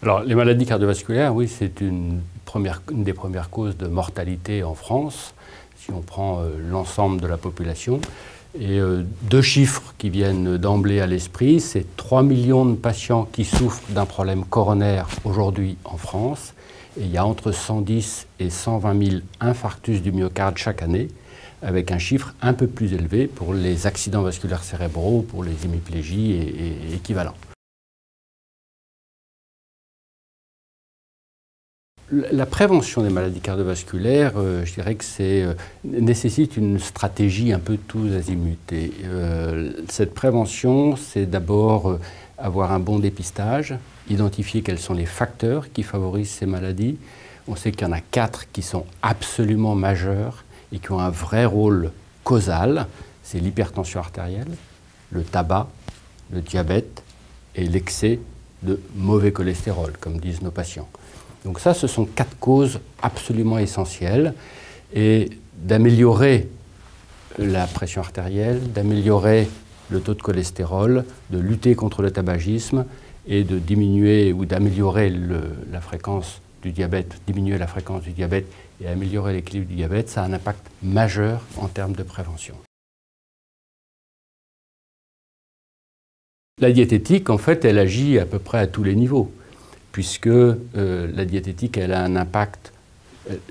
Alors, les maladies cardiovasculaires, oui, c'est une des premières causes de mortalité en France, si on prend l'ensemble de la population. Et deux chiffres qui viennent d'emblée à l'esprit, c'est 3 millions de patients qui souffrent d'un problème coronaire aujourd'hui en France. Et il y a entre 110 et 120 000 infarctus du myocarde chaque année, avec un chiffre un peu plus élevé pour les accidents vasculaires cérébraux, pour les hémiplégies et équivalents. La prévention des maladies cardiovasculaires, je dirais que nécessite une stratégie un peu tous azimuts. Et, cette prévention, c'est d'abord avoir un bon dépistage, identifier quels sont les facteurs qui favorisent ces maladies. On sait qu'il y en a 4 qui sont absolument majeurs et qui ont un vrai rôle causal. C'est l'hypertension artérielle, le tabac, le diabète et l'excès de mauvais cholestérol, comme disent nos patients. Donc ça, ce sont 4 causes absolument essentielles. Et d'améliorer la pression artérielle, d'améliorer le taux de cholestérol, de lutter contre le tabagisme et de diminuer ou d'améliorer la fréquence du diabète, diminuer la fréquence du diabète et améliorer l'équilibre du diabète, ça a un impact majeur en termes de prévention. La diététique, en fait, elle agit à peu près à tous les niveaux, puisque la diététique, elle a un impact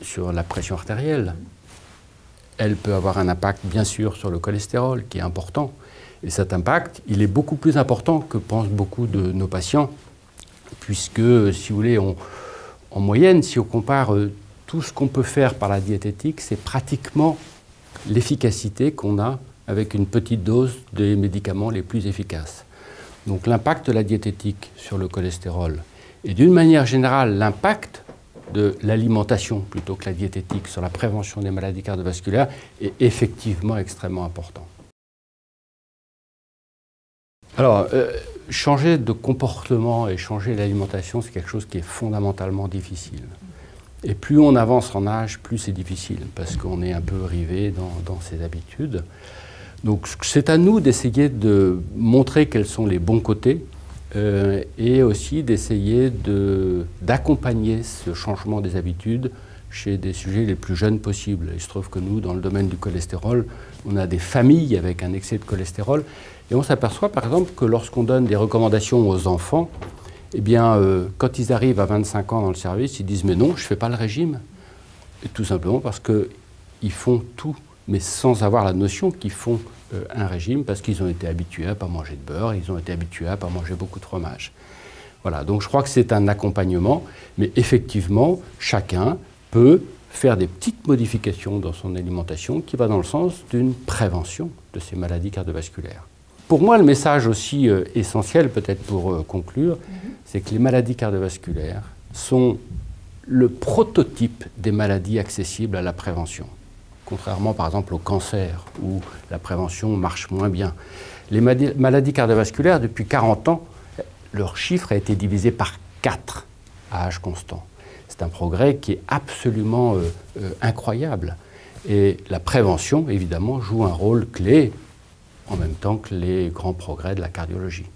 sur la pression artérielle. Elle peut avoir un impact, bien sûr, sur le cholestérol, qui est important. Et cet impact, il est beaucoup plus important que pensent beaucoup de nos patients, puisque, si vous voulez, en moyenne, si on compare tout ce qu'on peut faire par la diététique, c'est pratiquement l'efficacité qu'on a avec une petite dose des médicaments les plus efficaces. Donc l'impact de la diététique sur le cholestérol, et d'une manière générale, l'impact de l'alimentation plutôt que la diététique sur la prévention des maladies cardiovasculaires est effectivement extrêmement important. Alors, changer de comportement et changer l'alimentation, c'est quelque chose qui est fondamentalement difficile. Et plus on avance en âge, plus c'est difficile, parce qu'on est un peu rivé dans ses habitudes. Donc c'est à nous d'essayer de montrer quels sont les bons côtés, et aussi d'essayer d'accompagner ce changement des habitudes chez des sujets les plus jeunes possibles. Il se trouve que nous, dans le domaine du cholestérol, on a des familles avec un excès de cholestérol, et on s'aperçoit par exemple que lorsqu'on donne des recommandations aux enfants, eh bien, quand ils arrivent à 25 ans dans le service, ils disent « mais non, je ne fais pas le régime ». Tout simplement parce qu'ils font tout, mais sans avoir la notion qu'ils font un régime, parce qu'ils ont été habitués à ne pas manger de beurre, ils ont été habitués à ne pas manger beaucoup de fromage. Voilà, donc je crois que c'est un accompagnement, mais effectivement, chacun peut faire des petites modifications dans son alimentation qui va dans le sens d'une prévention de ces maladies cardiovasculaires. Pour moi, le message aussi essentiel, peut-être pour conclure, c'est que les maladies cardiovasculaires sont le prototype des maladies accessibles à la prévention. Contrairement par exemple au cancer, où la prévention marche moins bien. Les maladies cardiovasculaires, depuis 40 ans, leur chiffre a été divisé par 4 à âge constant. C'est un progrès qui est absolument incroyable. Et la prévention, évidemment, joue un rôle clé en même temps que les grands progrès de la cardiologie.